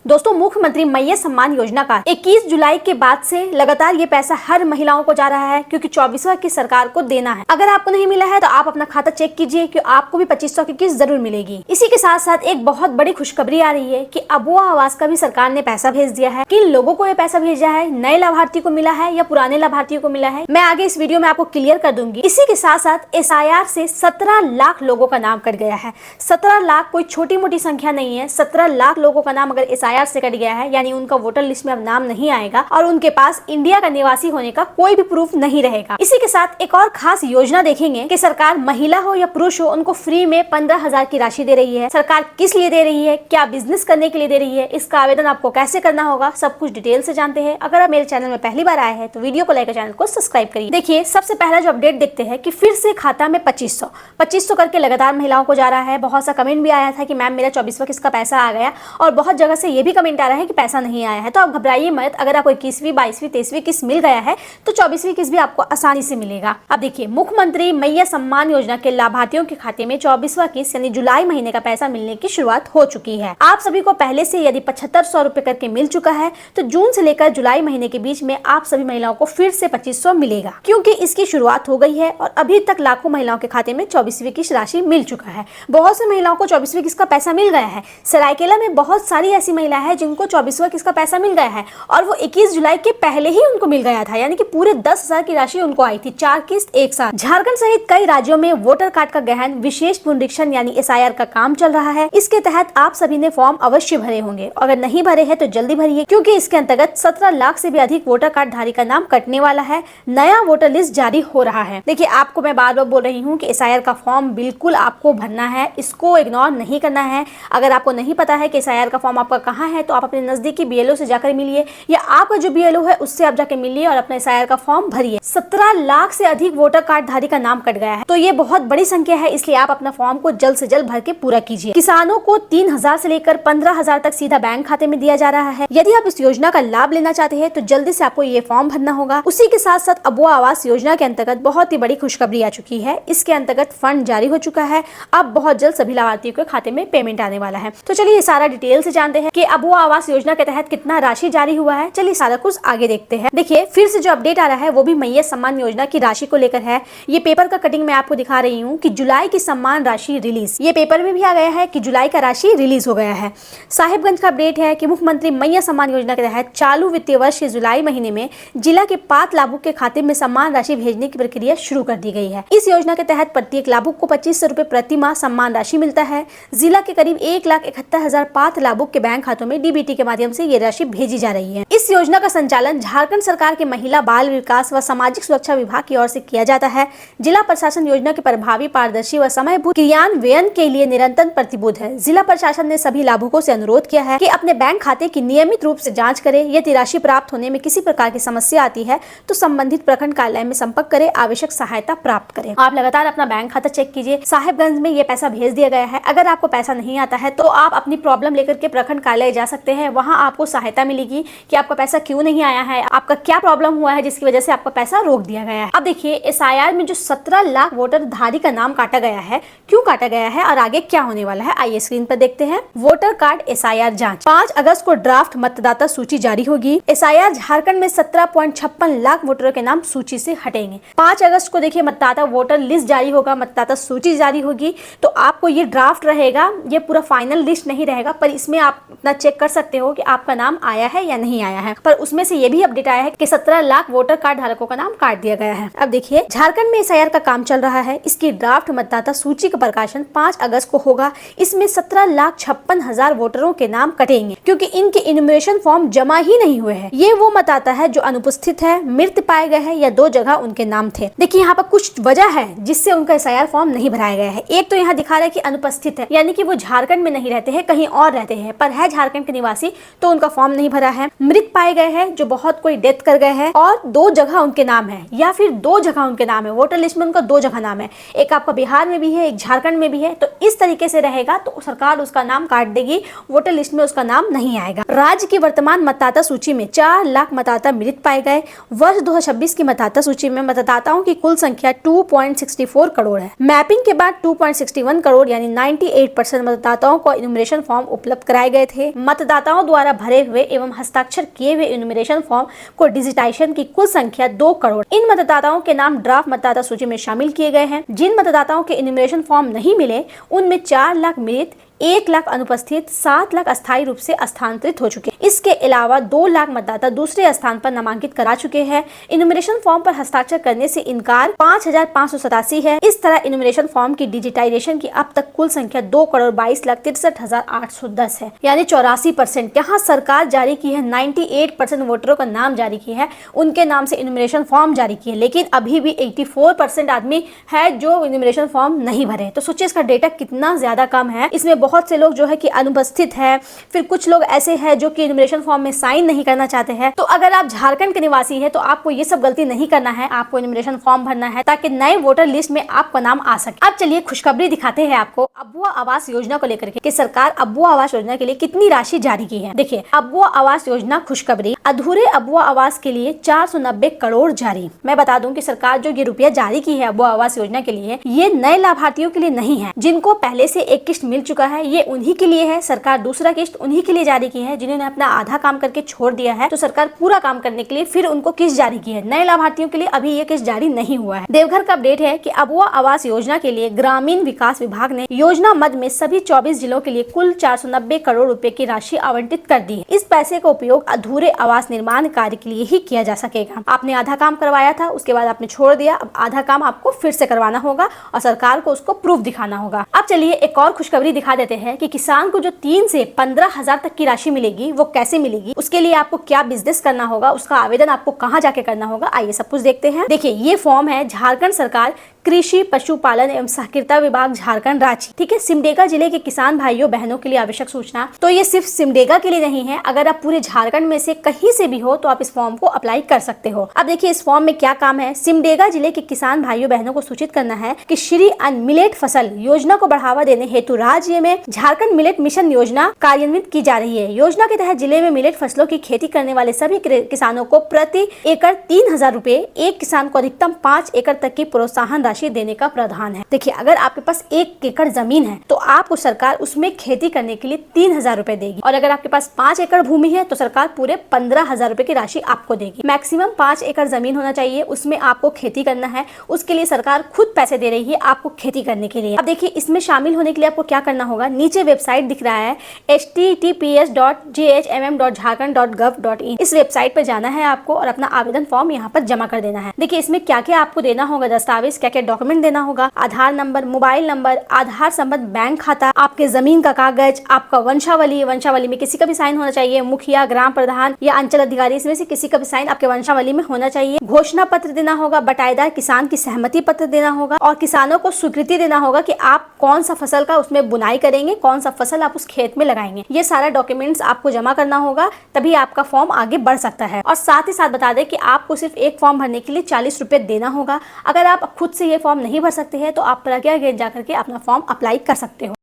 दोस्तों, मुख्यमंत्री मैया सम्मान योजना का 21 जुलाई के बाद से लगातार ये पैसा हर महिलाओं को जा रहा है, क्योंकि 24वां की सरकार को देना है। अगर आपको नहीं मिला है तो आप अपना खाता चेक कीजिए कि आपको भी 2500 की किस्त जरूर मिलेगी। इसी के साथ साथ एक बहुत बड़ी खुशखबरी आ रही है कि अबुआ आवास का भी सरकार ने पैसा भेज दिया है। किन लोगों को ये पैसा भेजा है, नए लाभार्थी को मिला है या पुराने लाभार्थियों को मिला है, मैं आगे इस वीडियो में आपको क्लियर कर दूंगी। इसी के साथ साथ SIR से 17 लाख लोगों का नाम कट गया है। 17 लाख कोई छोटी मोटी संख्या नहीं है। 17 लाख लोगों का नाम अगर SIR से कट गया है, यानी उनका वोटर लिस्ट में अब नाम नहीं आएगा और उनके पास इंडिया का निवासी होने का कोई भी प्रूफ नहीं रहेगा। इसी के साथ एक और खास योजना देखेंगे कि सरकार महिला हो या पुरुष हो, उनको फ्री में 15,000 की राशि दे रही है। सरकार किस लिए दे रही है, क्या बिजनेस करने के लिए दे रही है, इसका आवेदन आपको कैसे करना होगा, सब कुछ डिटेल से जानते हैं। अगर आप मेरे चैनल में पहली बार आए हैं तो वीडियो को लाइक और चैनल को सब्सक्राइब करिए। देखिए, सबसे पहला जो अपडेट देखते हैं कि फिर से खाता में 2500 करके लगातार महिलाओं को जा रहा है। बहुत सा कमेंट भी आया था कि मैम मेरा 24वां किस्त का पैसा आ गया, और बहुत जगह से ये भी कमेंट आ रहा है कि पैसा नहीं आया है। तो आप घबराइए मत। अगर आपको 21वीं, 22वीं, 23वीं किस्त मिल गया है तो 24वीं किस्त भी आपको आसानी से मिलेगा। अब देखिए, मुख्यमंत्री मैया सम्मान योजना के लाभार्थियों के खाते में 24वां किस्त यानी जुलाई महीने का पैसा मिलने की शुरुआत हो चुकी है। आप सभी को पहले से यदि 7500 रुपए करके मिल चुका है तो जून से लेकर जुलाई महीने के बीच में आप सभी महिलाओं को फिर से 2500 मिलेगा, क्योंकि इसकी शुरुआत हो गई है और अभी तक लाखों महिलाओं के खाते में 24वीं किस्त राशि मिल चुका है। बहुत से महिलाओं को 24वीं किस्त का पैसा मिल गया है। सरायकेला में बहुत सारी ऐसी महिला है जिनको 24वां किस्त का पैसा मिल गया है और वो 21 जुलाई के पहले ही उनको मिल गया था, यानी कि पूरे 10,000 की राशि उनको आई थी, 4 किस्त एक साथ। झारखंड सहित कई राज्यों में वोटर कार्ड का गहन विशेष पुनरीक्षण यानी SIR का काम चल रहा है। इसके तहत आप सभी ने फॉर्म अवश्य भरे होंगे। अगर नहीं भरे हैं तो जल्दी भरिए, क्योंकि इसके अंतर्गत 17 लाख से भी अधिक वोटर कार्ड धारी का नाम कटने वाला है। नया वोटर लिस्ट जारी हो रहा है। देखिए, आपको मैं बार बार बोल रही हूँ कि SIR का फॉर्म बिल्कुल आपको भरना है, इसको इग्नोर नहीं करना है। अगर आपको नहीं पता है कि SIR का फॉर्म आपका कहाँ है तो आप अपने नजदीकी BLO से जाकर मिलिए, या आपका जो BLO है उससे आप जाकर मिलिए और अपने SIR का फॉर्म भरिए। 17 लाख से अधिक वोटर कार्ड धारी का नाम कट गया है, तो ये बहुत बड़ी संख्या है, इसलिए आप अपना फॉर्म को जल्द से जल्द भर के पूरा कीजिए। किसानों को 3,000 से लेकर 15,000 तक सीधा बैंक खाते में दिया जा रहा है। यदि आप इस योजना का लाभ लेना चाहते हैं तो जल्दी से आपको ये फॉर्म भरना होगा। उसी के साथ साथ अबुआ आवास योजना के अंतर्गत बहुत ही बड़ी खुशखबरी आ चुकी है। इसके अंतर्गत फंड जारी हो चुका है। अब बहुत जल्द सभी लाभार्थियों के खाते में पेमेंट आने वाला है। तो चलिए सारा डिटेल से जानते हैं कि अबुआ आवास योजना के तहत कितना राशि जारी हुआ है। चलिए सारा कुछ आगे देखते हैं। देखिए, फिर से जो अपडेट आ रहा है वो भी मैया सम्मान योजना की राशि को लेकर है। ये पेपर का कटिंग मैं आपको दिखा रही हूँ कि जुलाई की सम्मान राशि रिलीज, ये पेपर में भी आ गया है कि जुलाई का राशि रिलीज हो गया है। साहिबगंज का अपडेट है कि मुख्यमंत्री मैया सम्मान योजना के तहत चालू वित्तीय वर्ष के जुलाई महीने में जिला के पात्र लाभुक के खाते में सम्मान राशि भेजने की प्रक्रिया शुरू कर दी गई है। इस योजना के तहत प्रत्येक लाभुक को 2500 रुपए प्रति माह सम्मान राशि मिलता है। जिला के करीब 1,71,000 पात्र लाभुक के बैंक खातों में DBT के माध्यम से ये राशि भेजी जा रही है। इस योजना का संचालन झारखंड सरकार के महिला बाल विकास व सामाजिक सुरक्षा विभाग की ओर से किया जाता है। जिला प्रशासन योजना के प्रभावी, पारदर्शी व समयबद्ध क्रियान्वयन के लिए निरंतर प्रतिबद्ध है। जिला प्रशासन ने सभी लाभुकों से अनुरोध किया है कि अपने बैंक खाते की नियमित रूप से जांच करें। यदि राशि प्राप्त होने में किसी प्रकार की समस्या आती है तो संबंधित प्रखंड कार्यालय में संपर्क करें, आवश्यक सहायता प्राप्त करें। आप लगातार अपना बैंक खाता चेक कीजिए। साहिबगंज में ये पैसा भेज दिया गया है। अगर आपको पैसा नहीं आता है तो आप अपनी प्रॉब्लम लेकर के प्रखंड कार्यालय जा सकते हैं। वहाँ आपको सहायता मिलेगी कि आपका पैसा क्यों नहीं आया है, आपका क्या प्रॉब्लम हुआ है जिसकी वजह से आपका पैसा रोक दिया गया है। अब देखिए, SIR में जो 17 लाख वोटर धारी का नाम काटा गया है, क्यों काटा गया है और आगे क्या होने वाला है, आइए स्क्रीन पर देखते हैं। वोटर कार्ड SIR जांच। 5 अगस्त को ड्राफ्ट मतदाता सूची जारी होगी। SIR झारखंड में 17.56 लाख वोटरों के नाम सूची से हटेंगे। 5 अगस्त को देखिए मतदाता वोटर लिस्ट जारी होगा, मतदाता सूची जारी होगी। तो आपको ये ड्राफ्ट रहेगा, ये पूरा फाइनल लिस्ट नहीं रहेगा, पर इसमें आप अपना चेक कर सकते हो कि आपका नाम आया है या नहीं आया है। पर उसमें से ये भी अपडेट आया है कि 17 लाख वोटर कार्ड धारकों का नाम काट दिया गया है। अब देखिए, झारखंड में SIR का काम चल रहा है। इसकी ड्राफ्ट मतदाता सूची का प्रकाशन 5 अगस्त को होगा। इसमें 17,56,000 वोटरों के नाम कटेंगे, क्योंकि इनके इन्यूमरेशन फॉर्म जमा ही नहीं हुए हैं। ये वो मतदाता है जो अनुपस्थित है, मृत पाए गए हैं या 2 जगह उनके नाम थे। देखिए, यहाँ पर कुछ वजह है जिससे उनका SIR फॉर्म नहीं भराया गया है। एक तो यहाँ दिखा रहा है कि अनुपस्थित है, यानी कि वो झारखंड में नहीं रहते हैं, कहीं और रहते हैं, पर है झारखंड के निवासी, तो उनका फॉर्म नहीं भरा है। मृत पाए गए हैं, जो बहुत कोई डेथ कर गए हैं, और 2 जगह उनके नाम है, या फिर 2 जगह उनके नाम है। वोटर लिस्ट में उनका 2 जगह नाम है, एक आपका बिहार में भी है, एक झारखंड में भी है। तो इस तरीके से रहेगा तो सरकार उसका नाम काट देगी, वोटर लिस्ट में उसका नाम नहीं आएगा। राज्य की वर्तमान मतदाता सूची में 4 लाख मतदाता मृत पाए गए। वर्ष 2026 की मतदाता सूची में मतदाताओं की कुल संख्या 2.64 करोड़ है। मैपिंग के बाद 2.61 करोड़ यानी 98% मतदाताओं को इन्यूमरेशन फॉर्म उपलब्ध कराए गए थे। मतदाताओं द्वारा भरे हुए एवं हस्ताक्षर किए हुए इन्यूमरेशन फॉर्म को डिजिटाइजेशन की कुल संख्या 2 करोड़। इन मतदाताओं के नाम ड्राफ्ट मतदाता सूची में शामिल किए गए हैं। जिन मतदाताओं के इन्यूमरेशन फॉर्म नहीं मिले उनमें 4 लाख मृत, 1 लाख अनुपस्थित, 7 लाख अस्थायी रूप से स्थानांतरित हो चुके। इसके अलावा 2 लाख मतदाता दूसरे स्थान पर नामांकित करा चुके हैं। इन्यूमरेशन फॉर्म पर हस्ताक्षर करने से इनकार 5587 है। इस तरह इन्यूमरेशन फॉर्म की डिजिटाइजेशन की अब तक कुल संख्या 2,62,63,810 है, यानी 84%। यहाँ सरकार जारी की है 98% वोटरों का नाम जारी की है, उनके नाम से इन्यूमरेशन फॉर्म जारी की है, लेकिन अभी भी 84% आदमी है जो इन्यूमरेशन फॉर्म नहीं भरे। तो सोचिए इसका डेटा कितना ज्यादा कम है। इसमें बहुत से लोग जो है कि अनुपस्थित है, फिर कुछ लोग ऐसे हैं जो कि इन्यूमरेशन फॉर्म में साइन नहीं करना चाहते हैं। तो अगर आप झारखंड के निवासी हैं तो आपको ये सब गलती नहीं करना है, आपको इन्यूमरेशन फॉर्म भरना है ताकि नए वोटर लिस्ट में आपका नाम आ सके। अब चलिए खुशखबरी दिखाते हैं आपको अबुआ आवास योजना को लेकर के कि सरकार अबुआ आवास योजना के लिए कितनी राशि जारी की है। देखिए, अबुआ आवास योजना खुशखबरी, अधूरे अबुआ आवास के लिए 490 करोड़ जारी। मैं बता दूं कि सरकार जो ये रुपया जारी की है अबुआ आवास योजना के लिए, ये नए लाभार्थियों के लिए नहीं है। जिनको पहले से एक किस्त मिल चुका है ये उन्हीं के लिए है। सरकार दूसरा किस्त उन्हीं के लिए जारी की है जिन्होंने अपना आधा काम करके छोड़ दिया है, तो सरकार पूरा काम करने के लिए फिर उनको किस्त जारी की है। नए लाभार्थियों के लिए अभी ये किस्त जारी नहीं हुआ है। देवघर का अपडेट है कि अबुआ आवास योजना के लिए ग्रामीण विकास विभाग ने योजना मद में सभी 24 जिलों के लिए कुल 490 करोड़ रुपए की राशि आवंटित कर दी है। इस पैसे का उपयोग अधूरे आवास निर्माण कार्य के लिए ही किया जा सकेगा। आपने आधा काम करवाया था, उसके बाद आपने छोड़ दिया, अब आधा काम आपको फिर से करवाना होगा और सरकार को उसको प्रूफ दिखाना होगा। अब चलिए एक और खुशखबरी दिखा देते हैं कि किसान को जो 3 से 15,000 तक की राशि मिलेगी वो कैसे मिलेगी, उसके लिए आपको क्या बिजनेस करना होगा, उसका आवेदन आपको कहाँ जाके करना होगा, आइए सब कुछ देखते हैं। देखिए, ये फॉर्म है झारखंड सरकार कृषि पशुपालन एवं सहकारिता विभाग झारखंड रांची, ठीक है। सिमडेगा जिले के किसान भाइयों बहनों के लिए आवश्यक सूचना, तो ये सिर्फ सिमडेगा के लिए नहीं है, अगर आप पूरे झारखंड में से कहीं से भी हो तो आप इस फॉर्म को अप्लाई कर सकते हो। अब देखिए इस फॉर्म में क्या काम है। सिमडेगा जिले के किसान भाइयों बहनों को सूचित करना है कि श्री अन्न मिलेट फसल योजना को बढ़ावा देने हेतु राज्य में झारखंड मिलेट मिशन योजना कार्यान्वित की जा रही है। योजना के तहत जिले में मिलेट फसलों की खेती करने वाले सभी किसानों को प्रति एकड़ 3,000 रुपए, एक किसान को अधिकतम 5 एकड़ तक की प्रोत्साहन राशि देने का प्रावधान है। देखिए, अगर आपके पास 1 एकड़ जमीन है तो आपको सरकार उसमें खेती करने के लिए 3,000 रुपए देगी, और अगर आपके पास 5 एकड़ भूमि है तो सरकार पूरे 15,000 रुपए की राशि आपको देगी। मैक्सिमम 5 एकड़ जमीन होना चाहिए, उसमें आपको खेती करना है, उसके लिए सरकार खुद पैसे दे रही है आपको खेती करने के लिए। अब देखिए, इसमें शामिल होने के लिए आपको क्या करना होगा। नीचे वेबसाइट दिख रहा है https://jhmm.jharkhand.gov.in, इस वेबसाइट पर जाना है आपको और अपना आवेदन फॉर्म यहाँ पर जमा कर देना है। देखिए, इसमें क्या क्या आपको देना होगा, दस्तावेज क्या क्या डॉक्यूमेंट देना होगा, आधार नंबर, मोबाइल नंबर, आधार संबद्ध बैंक खाता, आपके जमीन का कागज, आपका वंशावली में किसी का भी साइन होना चाहिए, मुखिया, ग्राम प्रधान या अंचल अधिकारी, इसमें से किसी का भी साइन आपके वंशावली में होना चाहिए। घोषणा पत्र देना होगा, बटाईदार किसान की सहमति पत्र देना होगा और किसानों को स्वीकृति देना होगा कि आप कौन सा फसल का उसमें बुनाई करेंगे, कौन सा फसल आप उस खेत में लगाएंगे। ये सारा डॉक्यूमेंट्स आपको जमा करना होगा, तभी आपका फॉर्म आगे बढ़ सकता है। और साथ ही साथ बता दें कि आपको सिर्फ एक फॉर्म भरने के लिए 40 रुपए देना होगा। अगर आप खुद से ये फॉर्म नहीं भर सकते हैं तो आप प्रज्ञा गेट जाकर के अपना फॉर्म अप्लाई कर सकते हो।